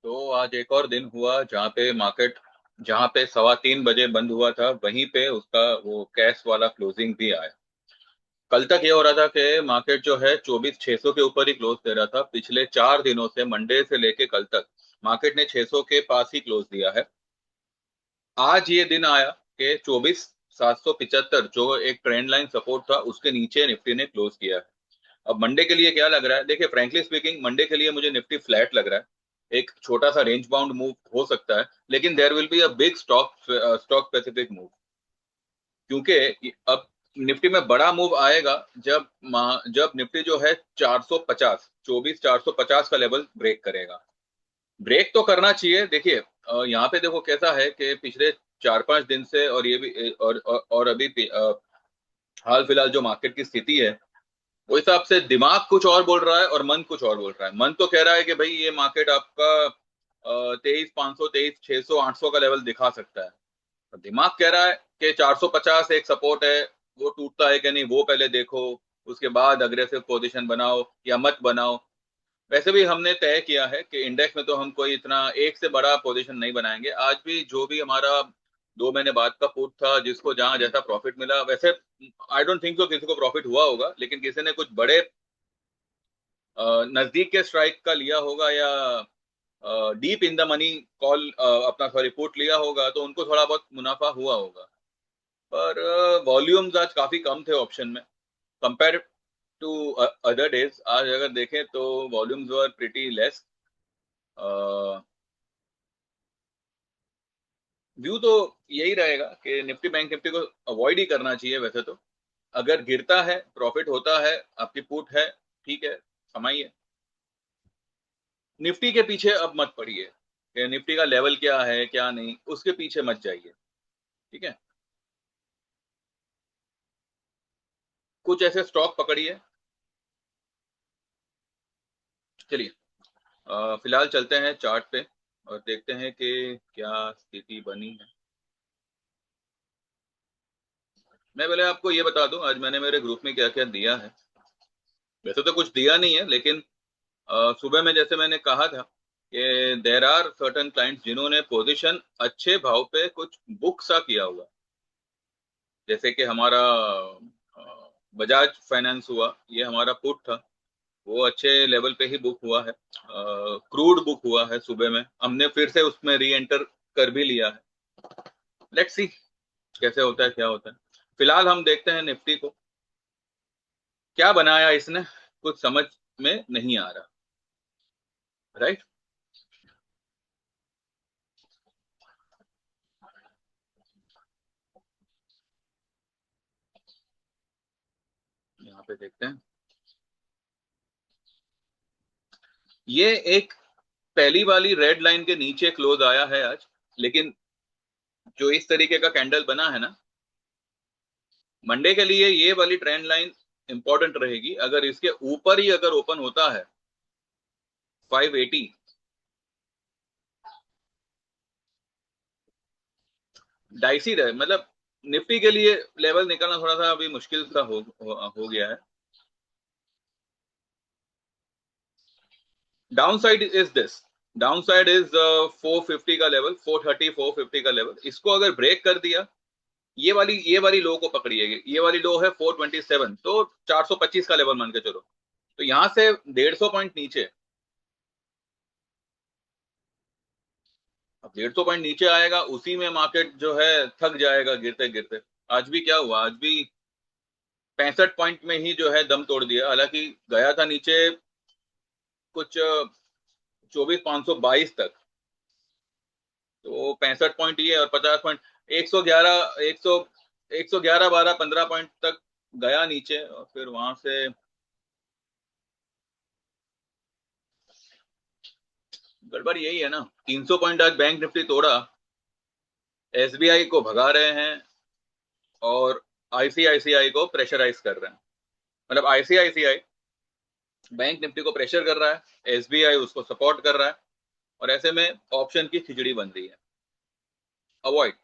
तो आज एक और दिन हुआ जहाँ पे मार्केट, जहाँ पे 3:15 बजे बंद हुआ था, वहीं पे उसका वो कैश वाला क्लोजिंग भी आया। कल तक ये हो रहा था कि मार्केट जो है 24,600 के ऊपर ही क्लोज दे रहा था। पिछले 4 दिनों से, मंडे से लेके कल तक, मार्केट ने 600 के पास ही क्लोज दिया है। आज ये दिन आया कि 24,775 जो एक ट्रेंड लाइन सपोर्ट था, उसके नीचे निफ्टी ने क्लोज किया है। अब मंडे के लिए क्या लग रहा है? देखिए, फ्रैंकली स्पीकिंग, मंडे के लिए मुझे निफ्टी फ्लैट लग रहा है। एक छोटा सा रेंज बाउंड मूव हो सकता है, लेकिन there will be a big stock specific move. क्योंकि अब निफ्टी में बड़ा मूव आएगा जब जब निफ्टी जो है 450, 24,450 का लेवल ब्रेक करेगा। ब्रेक तो करना चाहिए। देखिए, यहाँ पे देखो कैसा है कि पिछले 4-5 दिन से, और ये भी और अभी हाल फिलहाल जो मार्केट की स्थिति है, वो हिसाब से दिमाग कुछ और बोल रहा है और मन कुछ और बोल रहा है। मन तो कह रहा है कि भाई ये मार्केट आपका 23,500, 23,600, 800 का लेवल दिखा सकता है। और दिमाग कह रहा है कि 450 एक सपोर्ट है, वो टूटता है कि नहीं वो पहले देखो, उसके बाद अग्रेसिव पोजीशन बनाओ या मत बनाओ। वैसे भी हमने तय किया है कि इंडेक्स में तो हम कोई इतना एक से बड़ा पोजीशन नहीं बनाएंगे। आज भी जो भी हमारा 2 महीने बाद का पुट था, जिसको जहां जैसा प्रॉफिट मिला, वैसे आई डोंट थिंक सो किसी को प्रॉफिट हुआ होगा, लेकिन किसी ने कुछ बड़े नजदीक के स्ट्राइक का लिया होगा, या deep in the money call, अपना सॉरी पुट लिया होगा, तो उनको थोड़ा बहुत मुनाफा हुआ होगा। पर वॉल्यूम्स आज काफी कम थे ऑप्शन में, कंपेयर टू अदर डेज। आज अगर देखें तो volumes were pretty less. View तो यही रहेगा कि निफ्टी बैंक निफ्टी को अवॉइड ही करना चाहिए वैसे तो। अगर गिरता है, प्रॉफिट होता है, आपकी पुट है, ठीक है, कमाइए। निफ्टी के पीछे अब मत पड़िए कि निफ्टी का लेवल क्या है क्या नहीं, उसके पीछे मत जाइए। ठीक है, कुछ ऐसे स्टॉक पकड़िए। चलिए, फिलहाल चलते हैं चार्ट पे और देखते हैं कि क्या स्थिति बनी है। मैं पहले आपको ये बता दूं, आज मैंने मेरे ग्रुप में क्या क्या दिया है। वैसे तो कुछ दिया नहीं है, लेकिन सुबह में जैसे मैंने कहा था कि देर आर सर्टन क्लाइंट्स जिन्होंने पोजीशन अच्छे भाव पे कुछ बुक सा किया हुआ। जैसे कि हमारा बजाज फाइनेंस हुआ, ये हमारा पुट था, वो अच्छे लेवल पे ही बुक हुआ है। क्रूड बुक हुआ है, सुबह में हमने फिर से उसमें री एंटर कर भी लिया है। लेट्स सी कैसे होता है, क्या होता है। फिलहाल हम देखते हैं निफ्टी को, क्या बनाया इसने, कुछ समझ में नहीं आ रहा। राइट। यहाँ पे देखते हैं, ये एक पहली वाली रेड लाइन के नीचे क्लोज आया है आज। लेकिन जो इस तरीके का कैंडल बना है ना, मंडे के लिए ये वाली ट्रेंड लाइन इंपॉर्टेंट रहेगी। अगर इसके ऊपर ही अगर ओपन होता है 580, डाइसी रहे, मतलब निफ्टी के लिए लेवल निकालना थोड़ा सा अभी मुश्किल सा हो गया है। Down side is this, down side is 450 का लेवल, 430 450 का लेवल। इसको अगर ब्रेक कर दिया, ये वाली लो को पकड़िएगा। ये वाली लो है 427, तो 425 का लेवल मान के चलो। तो यहां से 150 पॉइंट नीचे, अब 150 पॉइंट नीचे आएगा, उसी में मार्केट जो है थक जाएगा गिरते गिरते। आज भी क्या हुआ, आज भी 65 पॉइंट में ही जो है दम तोड़ दिया। हालांकि गया था नीचे कुछ 24,522 तक, तो 65 पॉइंट ये और 50 पॉइंट, 111, 111 12 15 पॉइंट तक गया नीचे, और फिर वहां से गड़बड़ यही है ना। 300 पॉइंट आज बैंक निफ्टी तोड़ा, एसबीआई को भगा रहे हैं और आईसीआईसीआई को प्रेशराइज कर रहे हैं। मतलब आईसीआईसीआई बैंक निफ्टी को प्रेशर कर रहा है, एसबीआई उसको सपोर्ट कर रहा है, और ऐसे में ऑप्शन की खिचड़ी बन रही है। Avoid,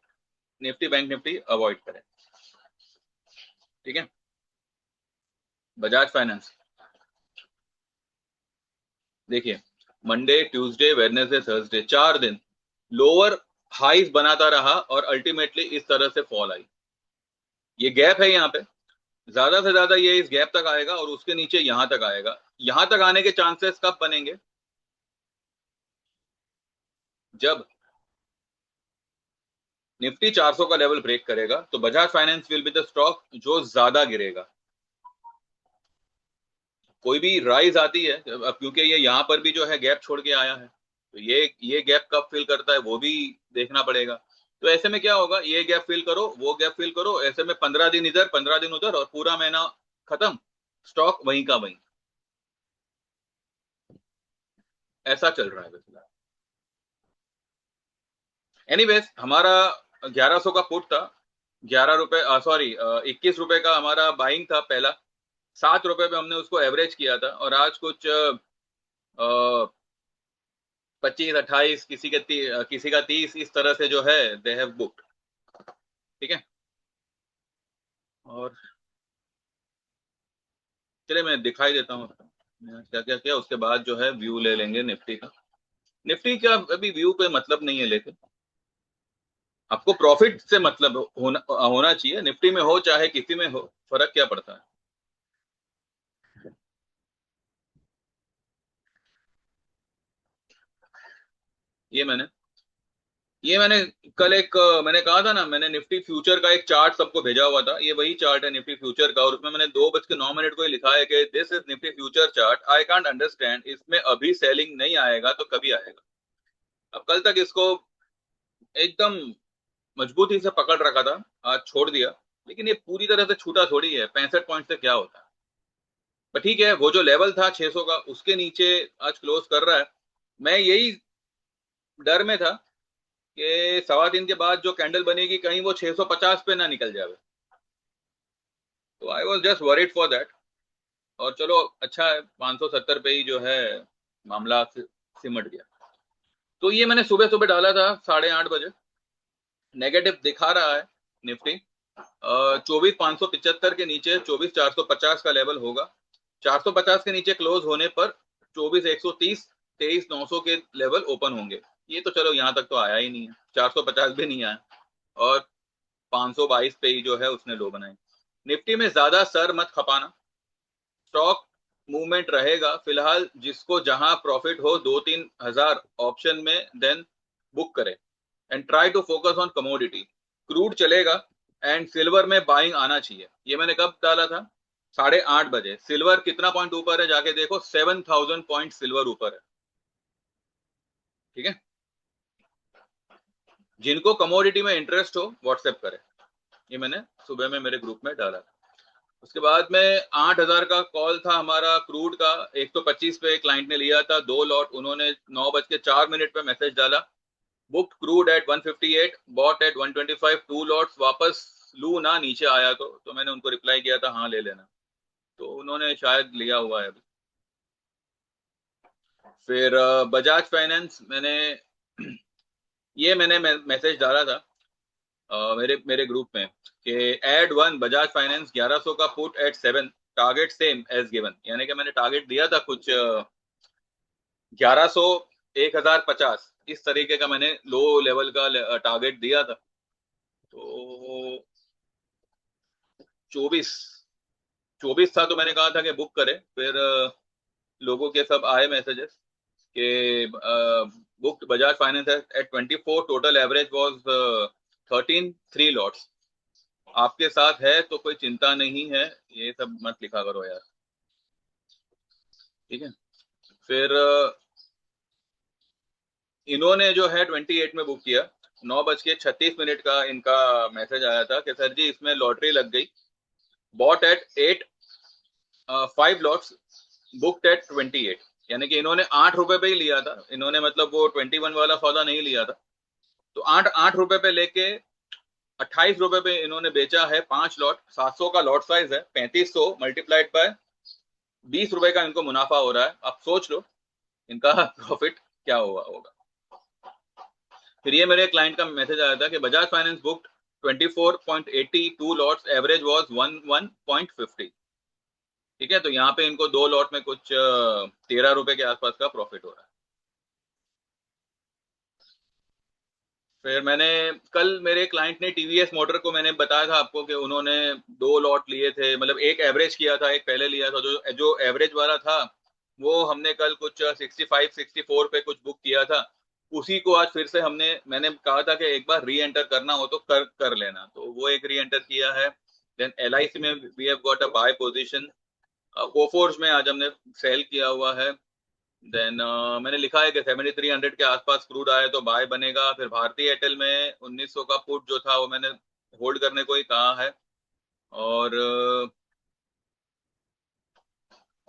Nifty bank Nifty avoid करें। ठीक है। बजाज फाइनेंस देखिए, मंडे, ट्यूसडे, वेडनेसडे, थर्सडे, 4 दिन लोअर हाईज बनाता रहा और अल्टीमेटली इस तरह से फॉल आई। ये गैप है यहाँ पे, ज्यादा से ज्यादा ये इस गैप तक आएगा और उसके नीचे यहां तक आएगा। यहां तक आने के चांसेस कब बनेंगे? जब निफ्टी 400 का लेवल ब्रेक करेगा तो Bajaj finance will be the stock जो ज्यादा गिरेगा। कोई भी राइज आती है अब, क्योंकि ये यहाँ पर भी जो है गैप छोड़ के आया है, तो ये गैप कब फिल करता है वो भी देखना पड़ेगा। तो ऐसे में क्या होगा, ये गैप फिल करो, वो गैप फिल करो, ऐसे में 15 दिन इधर 15 दिन उधर और पूरा महीना खत्म, स्टॉक वहीं का वहीं। ऐसा चल रहा है फिलहाल। एनीवेज, हमारा 1100 का पुट था, 11 रुपए, सॉरी 21 रुपए का हमारा बाइंग था पहला। 7 रुपए पे हमने उसको एवरेज किया था और आज कुछ 25, 28, किसी का 30, इस तरह से जो है दे हैव बुक्ड। ठीक है, और चलिए मैं दिखाई देता हूँ क्या क्या किया, उसके बाद जो है व्यू ले लेंगे निफ्टी का। निफ्टी का अभी व्यू पे मतलब नहीं है, लेकिन आपको प्रॉफिट से मतलब होना चाहिए। निफ्टी में हो चाहे किसी में हो, फर्क क्या पड़ता है। ये मैंने ये मैंने कल एक मैंने कहा था ना, मैंने निफ्टी फ्यूचर का एक चार्ट सबको भेजा हुआ था, ये वही चार्ट है निफ्टी फ्यूचर का, और उसमें मैंने 2:09 को ही लिखा है कि this is Nifty future chart, I can't understand, इसमें अभी सेलिंग नहीं आएगा तो कभी आएगा। अब कल तक इसको एकदम मजबूती से पकड़ रखा था, आज छोड़ दिया, लेकिन ये पूरी तरह से छूटा थोड़ी है। 65 पॉइंट से क्या होता है। पर ठीक है, वो जो लेवल था 600 का, उसके नीचे आज क्लोज कर रहा है। मैं यही डर में था कि 3:15 के बाद जो कैंडल बनेगी कहीं वो 650 पे ना निकल जाए, तो I was just worried for that. और चलो अच्छा है, 570 पे ही जो है मामला सिमट गया। तो ये मैंने सुबह सुबह डाला था 8:30 बजे, नेगेटिव दिखा रहा है निफ्टी। 24,575 के नीचे 24,450 का लेवल होगा। 450 के नीचे क्लोज होने पर 24,130, 23,900 के लेवल ओपन होंगे। ये तो चलो यहाँ तक तो आया ही नहीं है, 450 भी नहीं आया, और 522 पे ही जो है उसने लो बनाई। निफ्टी में ज्यादा सर मत खपाना, स्टॉक मूवमेंट रहेगा फिलहाल। जिसको जहां प्रॉफिट हो 2-3 हजार ऑप्शन में, देन बुक करें and try to focus on commodity. Crude चलेगा एंड सिल्वर में बाइंग आना चाहिए। ये मैंने कब डाला था? 8:30 बजे। सिल्वर कितना पॉइंट ऊपर है जाके देखो, 7,000 पॉइंट सिल्वर ऊपर है। ठीक है, जिनको कमोडिटी में इंटरेस्ट हो व्हाट्सएप करें, ये मैंने सुबह में मेरे ग्रुप में डाला। उसके बाद में 8,000 का कॉल था हमारा क्रूड का, 125 पे क्लाइंट ने लिया था 2 लॉट, उन्होंने 9:04 पे मैसेज डाला, booked crude at 158, bought at 125, 2 lots, वापस लू ना नीचे आया तो मैंने उनको रिप्लाई किया था हाँ ले लेना, तो उन्होंने शायद लिया हुआ है अभी। फिर बजाज फाइनेंस मैंने मैसेज डाला था मेरे मेरे ग्रुप में कि एड वन बजाज फाइनेंस 1100 का put at 7, target same as given. यानी कि मैंने टारगेट दिया था कुछ 1100, 1050, इस तरीके का मैंने लो लेवल का टारगेट दिया था। तो 24 24 था तो मैंने कहा था कि बुक करें। फिर लोगों के सब आए मैसेजेस कि booked Bajaj finance at 24, total average was 13, 3 lots, आपके साथ है तो कोई चिंता नहीं है, ये सब मत लिखा करो यार। ठीक है, फिर इन्होंने जो है 28 में बुक किया। 9:36 का इनका मैसेज आया था कि सर जी इसमें लॉटरी लग गई, bought at 8, 5 lots, booked at 28। यानी कि इन्होंने 8 रुपए पे ही लिया था, इन्होंने मतलब वो 21 वाला सौदा नहीं लिया था। तो 8 रुपए पे लेके 28 रुपए पे इन्होंने बेचा है 5 लॉट। 700 का लॉट साइज है, 3500 मल्टीप्लाइड बाय 20 रुपए का इनको मुनाफा हो रहा है। अब सोच लो इनका प्रॉफिट क्या हुआ होगा। फिर ये मेरे क्लाइंट का मैसेज आया था कि Bajaj finance booked 24.80, 2 lots, average was 11.50। ठीक है, तो यहाँ पे इनको 2 लॉट में कुछ 13 रुपए के आसपास का प्रॉफिट हो रहा है। फिर मैंने कल मेरे क्लाइंट ने टीवीएस मोटर को मैंने बताया था आपको कि उन्होंने 2 लॉट लिए थे, मतलब एक एवरेज किया था, एक पहले लिया था। जो जो एवरेज वाला था वो हमने कल कुछ 65 64 पे कुछ बुक किया था। उसी को आज फिर से मैंने कहा था कि एक बार री एंटर करना हो तो कर कर लेना, तो वो एक री एंटर किया है। देन एलआईसी में we have got a buy position. Coforge में आज हमने सेल किया हुआ है। देन मैंने लिखा है कि 7300 के आसपास क्रूड आए तो बाय बनेगा। फिर भारतीय एयरटेल में 1900 का पुट जो था वो मैंने होल्ड करने को ही कहा है। और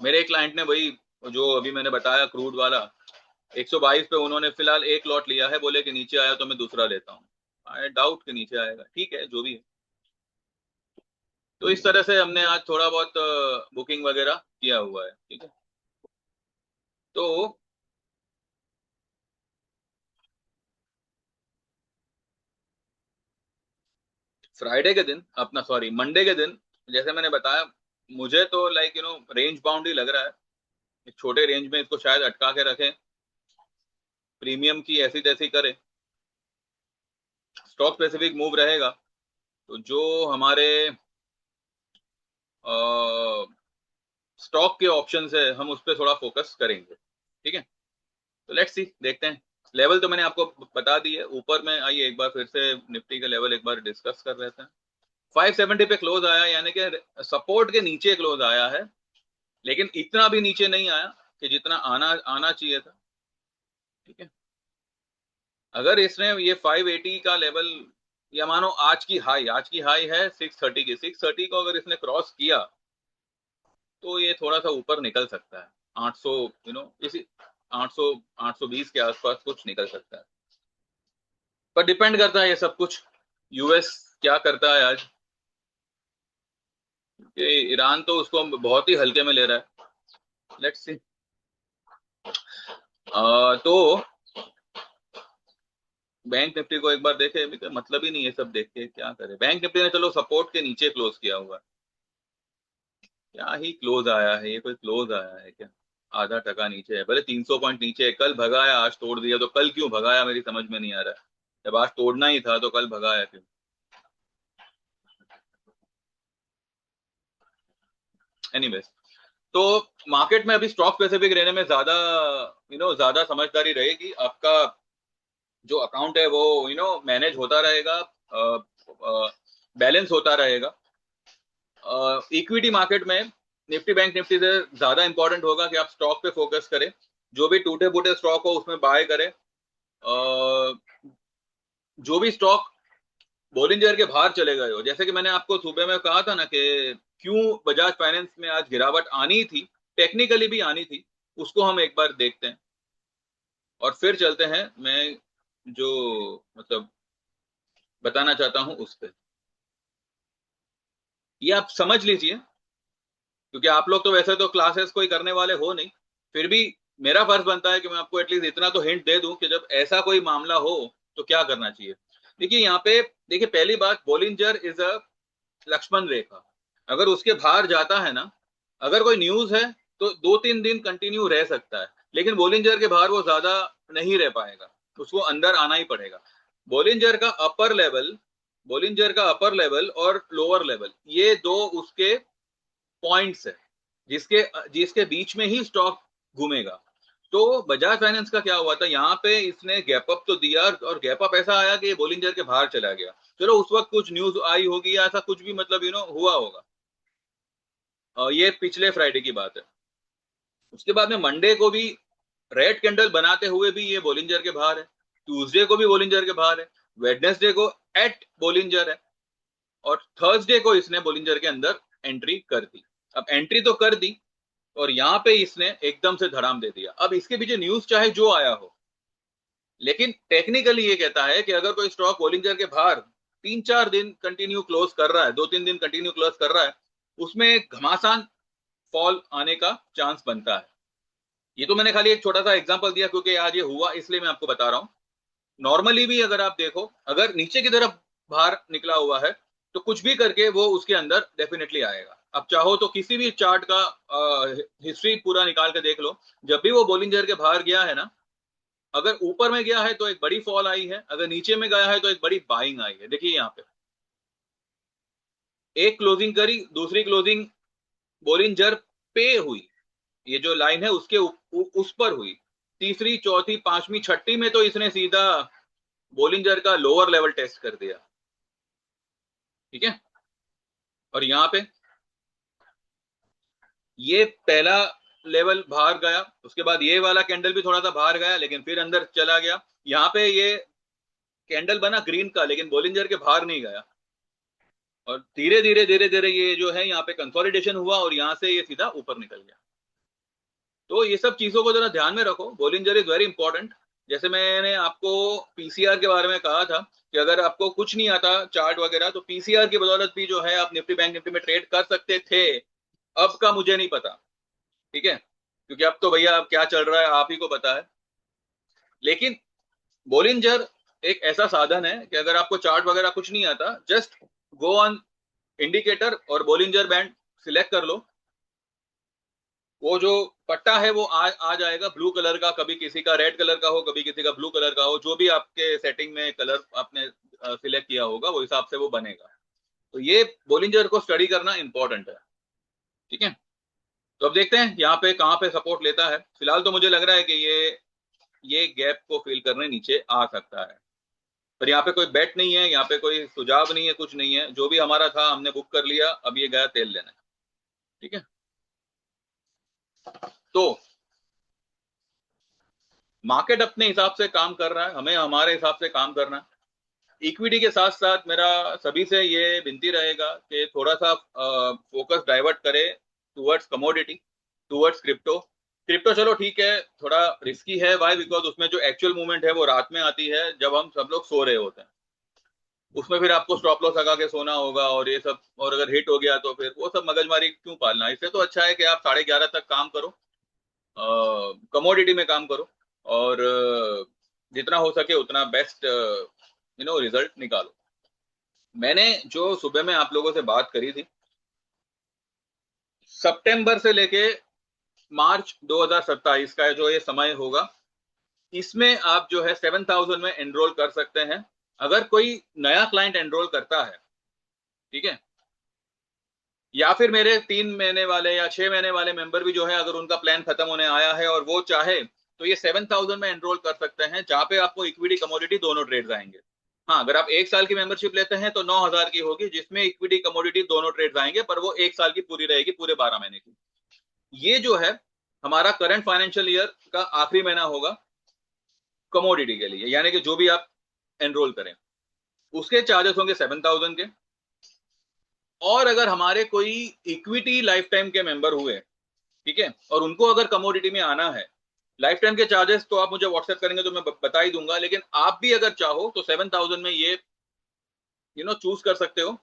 मेरे क्लाइंट ने वही जो अभी मैंने बताया क्रूड वाला 122 पे उन्होंने फिलहाल एक लॉट लिया है, बोले कि नीचे आया तो मैं दूसरा लेता हूँ। आई डाउट कि नीचे आएगा, ठीक है जो भी है। तो इस तरह से हमने आज थोड़ा बहुत बुकिंग वगैरह किया हुआ है, ठीक है। तो फ्राइडे के दिन अपना सॉरी मंडे के दिन जैसे मैंने बताया, मुझे तो लाइक रेंज बाउंड ही लग रहा है। एक छोटे रेंज में इसको शायद अटका के रखें, प्रीमियम की ऐसी तैसी करे, स्टॉक स्पेसिफिक मूव रहेगा। तो जो हमारे स्टॉक के ऑप्शन है हम उस पर थोड़ा फोकस करेंगे, ठीक है। तो लेट्स सी, देखते हैं। लेवल तो मैंने आपको बता दी है। ऊपर में आइए एक बार फिर से निफ्टी का लेवल एक बार डिस्कस कर लेते हैं। 570 पे क्लोज आया, यानी कि सपोर्ट के नीचे क्लोज आया है, लेकिन इतना भी नीचे नहीं आया कि जितना आना आना चाहिए था, ठीक है। अगर इसने ये 580 का लेवल, या मानो आज की हाई है 630 की, 630 को अगर इसने क्रॉस किया तो ये थोड़ा सा ऊपर निकल सकता है। 800 इसी 800 820 के आसपास कुछ निकल सकता है। पर डिपेंड करता है ये सब कुछ यूएस क्या करता है आज, कि ईरान तो उसको बहुत ही हल्के में ले रहा है। Let's see. तो बैंक निफ्टी को एक बार देखे, मतलब ही नहीं है सब देख के क्या करे। बैंक निफ्टी ने चलो सपोर्ट के नीचे क्लोज किया हुआ है, क्या ही क्लोज आया है, ये कोई क्लोज आया है क्या? आधा टका नीचे है, भले 300 पॉइंट नीचे है। कल भगाया आज तोड़ दिया, तो कल क्यों भगाया मेरी समझ में नहीं आ रहा है। जब आज तोड़ना ही था तो कल भगाया क्यों? एनीवेज, तो मार्केट में अभी स्टॉक स्पेसिफिक रहने में ज्यादा समझदारी रहेगी। आपका जो अकाउंट है वो मैनेज होता रहेगा, बैलेंस होता रहेगा। इक्विटी मार्केट में निफ्टी बैंक निफ्टी से ज्यादा इंपॉर्टेंट होगा कि आप स्टॉक पे फोकस करें। जो भी टूटे फूटे स्टॉक हो उसमें बाय करें। जो भी स्टॉक बोलिंजर के बाहर चले गए हो, जैसे कि मैंने आपको सुबह में कहा था ना कि क्यों बजाज फाइनेंस में आज गिरावट आनी थी, टेक्निकली भी आनी थी, उसको हम एक बार देखते हैं और फिर चलते हैं। मैं जो मतलब बताना चाहता हूं उस पे, ये आप समझ लीजिए, क्योंकि आप लोग तो वैसे तो क्लासेस कोई करने वाले हो नहीं, फिर भी मेरा फर्ज बनता है कि मैं आपको एटलीस्ट इतना तो हिंट दे दूं कि जब ऐसा कोई मामला हो तो क्या करना चाहिए। देखिए यहाँ पे, देखिए पहली बात, बोलिंजर इज अ लक्ष्मण रेखा। अगर उसके बाहर जाता है ना, अगर कोई न्यूज है तो 2-3 दिन कंटिन्यू रह सकता है, लेकिन बोलिंजर के बाहर वो ज्यादा नहीं रह पाएगा, उसको अंदर आना ही पड़ेगा। बोलिंजर का अपर लेवल बोलिंजर का अपर लेवल और लोअर लेवल, ये दो उसके पॉइंट्स है, जिसके जिसके बीच में ही स्टॉक घूमेगा। तो बजाज फाइनेंस का क्या हुआ था, यहाँ पे इसने गैप अप तो दिया और गैप अप ऐसा आया कि बोलिंजर के बाहर चला गया। चलो उस वक्त कुछ न्यूज आई होगी या ऐसा कुछ भी, मतलब हुआ होगा। ये पिछले फ्राइडे की बात है। उसके बाद में मंडे को भी रेड कैंडल बनाते हुए भी ये बोलिंजर के बाहर है, ट्यूसडे को भी बोलिंजर के बाहर है, वेडनेसडे को एट बोलिंजर है, और थर्सडे को इसने बोलिंजर के अंदर एंट्री कर दी। अब एंट्री तो कर दी और यहाँ पे इसने एकदम से धड़ाम दे दिया। अब इसके पीछे न्यूज चाहे जो आया हो, लेकिन टेक्निकली ये कहता है कि अगर कोई स्टॉक बोलिंजर के बाहर 3-4 दिन कंटिन्यू क्लोज कर रहा है, 2-3 दिन कंटिन्यू क्लोज कर रहा है, उसमें घमासान फॉल आने का चांस बनता है। ये तो मैंने खाली एक छोटा सा एग्जांपल दिया क्योंकि आज ये हुआ, इसलिए मैं आपको बता रहा हूं। नॉर्मली भी अगर आप देखो, अगर नीचे की तरफ बाहर निकला हुआ है तो कुछ भी करके वो उसके अंदर डेफिनेटली आएगा। अब चाहो तो किसी भी चार्ट का हिस्ट्री पूरा निकाल के देख लो, जब भी वो बोलिंजर के बाहर गया है ना, अगर ऊपर में गया है तो एक बड़ी फॉल आई है, अगर नीचे में गया है तो एक बड़ी बाइंग आई है। देखिए यहाँ पे एक क्लोजिंग करी, दूसरी क्लोजिंग बोलिंजर पे हुई, ये जो लाइन है उसके उस पर हुई, तीसरी, चौथी, पांचवी, छठी में तो इसने सीधा बोलिंजर का लोअर लेवल टेस्ट कर दिया। ठीक है, और यहां पे ये पहला लेवल बाहर गया, उसके बाद ये वाला कैंडल भी थोड़ा सा बाहर गया लेकिन फिर अंदर चला गया। यहाँ पे ये कैंडल बना ग्रीन का लेकिन बोलिंजर के बाहर नहीं गया, और धीरे धीरे धीरे धीरे ये जो है यहाँ पे कंसोलिडेशन हुआ और यहाँ से ये सीधा ऊपर निकल गया। तो ये सब चीजों को जरा ध्यान में रखो, बोलिंजर इज वेरी इंपॉर्टेंट। जैसे मैंने आपको पीसीआर के बारे में कहा था कि अगर आपको कुछ नहीं आता चार्ट वगैरह तो पीसीआर की बदौलत भी जो है आप निफ्टी बैंक निफ्टी में ट्रेड कर सकते थे। अब का मुझे नहीं पता, ठीक है, क्योंकि अब तो भैया अब क्या चल रहा है आप ही को पता है। लेकिन बोलिंजर एक ऐसा साधन है कि अगर आपको चार्ट वगैरह कुछ नहीं आता, जस्ट गो ऑन इंडिकेटर और बोलिंजर बैंड सिलेक्ट कर लो, वो जो पट्टा है वो आ जाएगा ब्लू कलर का, कभी किसी का रेड कलर का हो, कभी किसी का ब्लू कलर का हो, जो भी आपके सेटिंग में कलर आपने सिलेक्ट किया होगा वो हिसाब से वो बनेगा। तो ये बोलिंजर को स्टडी करना इंपॉर्टेंट है। ठीक है, तो अब देखते हैं यहाँ पे कहाँ पे सपोर्ट लेता है। फिलहाल तो मुझे लग रहा है कि ये गैप को फिल करने नीचे आ सकता है, पर यहाँ पे कोई बेट नहीं है, यहाँ पे कोई सुझाव नहीं है, कुछ नहीं है, जो भी हमारा था हमने बुक कर लिया, अब ये गया तेल लेने। ठीक है, तो मार्केट अपने हिसाब से काम कर रहा है, हमें हमारे हिसाब से काम करना है। इक्विटी के साथ साथ मेरा सभी से ये विनती रहेगा कि थोड़ा सा फोकस डाइवर्ट करे towards commodity, towards crypto. Crypto चलो ठीक है, थोड़ा रिस्की है, वाई बिकॉज उसमें जो एक्चुअल मूवमेंट है वो रात में आती है जब हम सब लोग सो रहे होते हैं, उसमें फिर आपको स्टॉप लॉस लगा के सोना होगा और ये सब, और अगर हिट हो गया तो फिर वो सब मगजमारी क्यों पालना। इससे तो अच्छा है कि आप 11:30 तक काम करो, कमोडिटी में काम करो, और जितना हो सके उतना बेस्ट रिजल्ट निकालो। मैंने जो सुबह में आप लोगों से बात करी थी, सितंबर से लेके मार्च 2027 का जो ये समय होगा, इसमें आप जो है 7,000 में एनरोल कर सकते हैं अगर कोई नया क्लाइंट एनरोल करता है। ठीक है, या फिर मेरे 3 महीने वाले या 6 महीने वाले मेंबर भी जो है अगर उनका प्लान खत्म होने आया है और वो चाहे तो ये 7,000 में एनरोल कर सकते हैं, जहां पे आपको इक्विटी कमोडिटी दोनों ट्रेड्स आएंगे। हाँ, अगर आप 1 साल की मेंबरशिप लेते हैं तो 9,000 की होगी, जिसमें इक्विटी कमोडिटी दोनों ट्रेड्स आएंगे, पर वो 1 साल की पूरी रहेगी, पूरे 12 महीने की। ये जो है हमारा करंट फाइनेंशियल ईयर का आखिरी महीना होगा कमोडिटी के लिए, यानी कि जो भी आप एनरोल करें उसके चार्जेस होंगे 7,000 के। और अगर हमारे कोई इक्विटी लाइफ टाइम के मेंबर हुए, ठीक है, और उनको अगर कमोडिटी में आना है, लाइफ टाइम के चार्जेस तो आप मुझे व्हाट्सएप करेंगे तो मैं बता ही दूंगा, लेकिन आप भी अगर चाहो तो 7,000 में ये चूज कर सकते हो।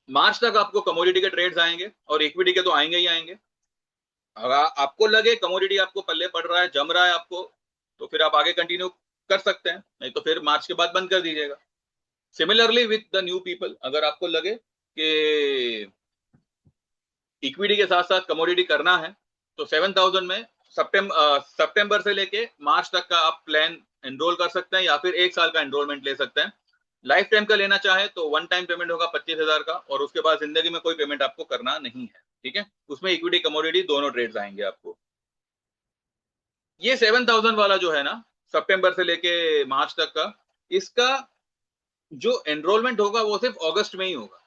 मार्च तक आपको कमोडिटी के ट्रेड्स आएंगे और इक्विटी के तो आएंगे ही आएंगे। अगर आपको लगे कमोडिटी आपको पल्ले पड़ रहा है, जम रहा है आपको, तो फिर आप आगे कंटिन्यू कर सकते हैं, नहीं तो फिर मार्च के बाद बंद कर दीजिएगा। Similarly with the new people, अगर आपको लगे कि इक्विटी के साथ साथ कमोडिटी करना है तो 7,000 में सितंबर से लेके मार्च तक का आप प्लान एनरोल कर सकते हैं, या फिर 1 साल का एनरोलमेंट ले सकते हैं। लाइफ टाइम का लेना चाहे तो वन टाइम पेमेंट होगा 25,000 का, और उसके बाद जिंदगी में कोई पेमेंट आपको करना नहीं है। ठीक है, उसमें इक्विटी कमोडिटी दोनों ट्रेड्स आएंगे आपको। ये 7,000 वाला जो है ना, सितंबर से लेके मार्च तक का, इसका जो एनरोलमेंट होगा वो सिर्फ अगस्त में ही होगा,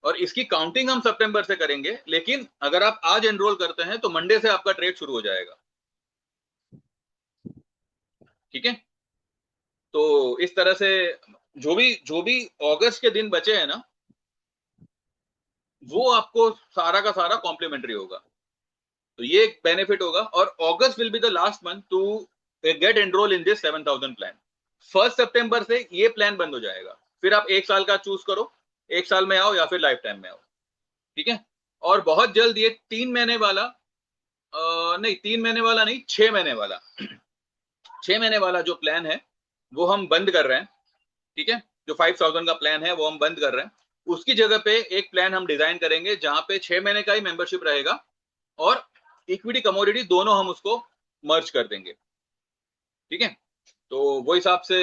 और इसकी काउंटिंग हम सितंबर से करेंगे। लेकिन अगर आप आज एनरोल करते हैं तो मंडे से आपका ट्रेड शुरू हो जाएगा। ठीक है, तो इस तरह से जो भी अगस्त के दिन बचे हैं ना, वो आपको सारा का सारा कॉम्प्लीमेंट्री होगा, तो ये एक बेनिफिट होगा। और August will be the last month to get enrol in this 7,000 plan. 1 सितंबर से ये प्लान बंद हो जाएगा, फिर आप 1 साल का चूज करो, 1 साल में आओ या फिर लाइफ टाइम में आओ। ठीक है, और बहुत जल्द ये 3 महीने वाला नहीं, 3 महीने वाला नहीं, 6 महीने वाला 6 महीने वाला जो प्लान है वो हम बंद कर रहे हैं। ठीक है, जो 5,000 का प्लान है वो हम बंद कर रहे हैं, उसकी जगह पे एक प्लान हम डिजाइन करेंगे जहां पे 6 महीने का ही मेंबरशिप रहेगा और इक्विटी कमोडिटी दोनों हम उसको मर्ज कर देंगे, ठीक है। तो वो हिसाब से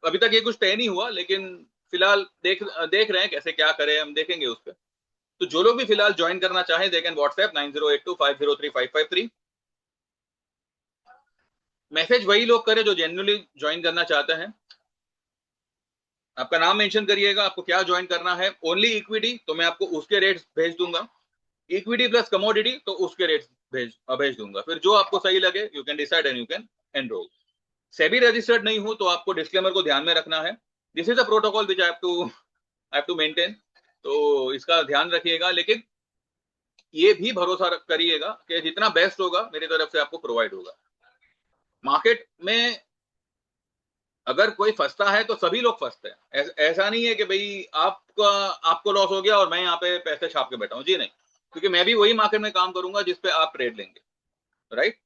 अभी तक ये कुछ तय नहीं हुआ, लेकिन फिलहाल देख देख रहे हैं कैसे क्या करें, हम देखेंगे उस पर। तो जो लोग भी फिलहाल ज्वाइन करना चाहें दे कैन व्हाट्सएप 9082503553। मैसेज वही लोग करें जो जेन्युइनली ज्वाइन करना चाहते हैं। आपका नाम मेंशन करिएगा, आपको क्या ज्वाइन करना है। ओनली इक्विटी तो मैं आपको उसके रेट्स भेज दूंगा, इक्विटी प्लस कमोडिटी तो उसके रेट्स भेज दूंगा। फिर जो आपको सही लगे you can decide and you can enrol. SEBI registered नहीं हूं तो आपको डिस्क्लेमर को ध्यान में रखना है। This is a protocol which I have to maintain, तो इसका ध्यान रखिएगा। लेकिन ये भी भरोसा करिएगा कि जितना बेस्ट होगा मेरी तरफ से आपको प्रोवाइड होगा। मार्केट में अगर कोई फंसता है तो सभी लोग फंसते हैं, ऐसा नहीं है कि भाई आपको लॉस हो गया और मैं यहाँ पे पैसे छाप के बैठा हूं, जी नहीं। क्योंकि मैं भी वही मार्केट में काम करूंगा जिस पे आप ट्रेड लेंगे, राइट।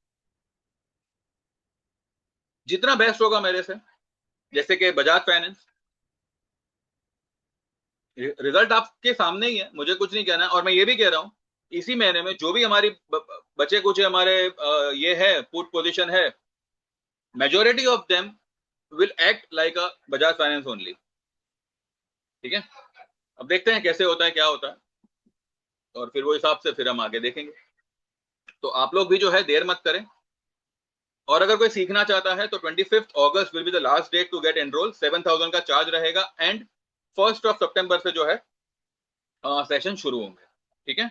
जितना बेस्ट होगा मेरे से, जैसे कि बजाज फाइनेंस, रिजल्ट आपके सामने ही है, मुझे कुछ नहीं कहना है। और मैं ये भी कह रहा हूं इसी महीने में जो भी हमारी बचे कुछ हमारे ये है पुट पोजीशन है, majority of them will act like a Bajaj finance only, ठीक है। अब देखते हैं कैसे होता है, क्या होता है, और फिर वो हिसाब से फिर हम आगे देखेंगे। तो आप लोग भी जो है देर मत करें। और अगर कोई सीखना चाहता है तो 25 August will be the last date to get enrol. 7,000 का चार्ज रहेगा एंड 1 सितंबर से जो है सेशन शुरू होंगे, ठीक है।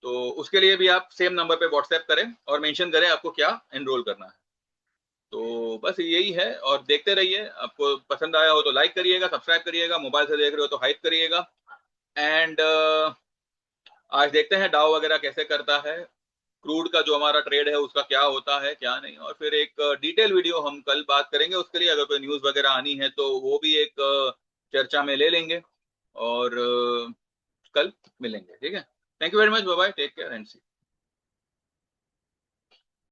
तो उसके लिए भी आप सेम नंबर पे व्हाट्सएप करें और मेंशन करें आपको क्या एनरोल करना है। तो बस यही है, और देखते रहिए। आपको पसंद आया हो तो लाइक करिएगा, सब्सक्राइब करिएगा, मोबाइल से देख रहे हो तो हाइप करिएगा। एंड आज देखते हैं डाउ वगैरह कैसे करता है, क्रूड का जो हमारा ट्रेड है उसका क्या होता है क्या नहीं। और फिर एक डिटेल वीडियो हम कल बात करेंगे उसके लिए, अगर कोई न्यूज वगैरह आनी है तो वो भी एक चर्चा में ले लेंगे। और कल मिलेंगे, ठीक है। Thank you very much, bye bye, take care and C.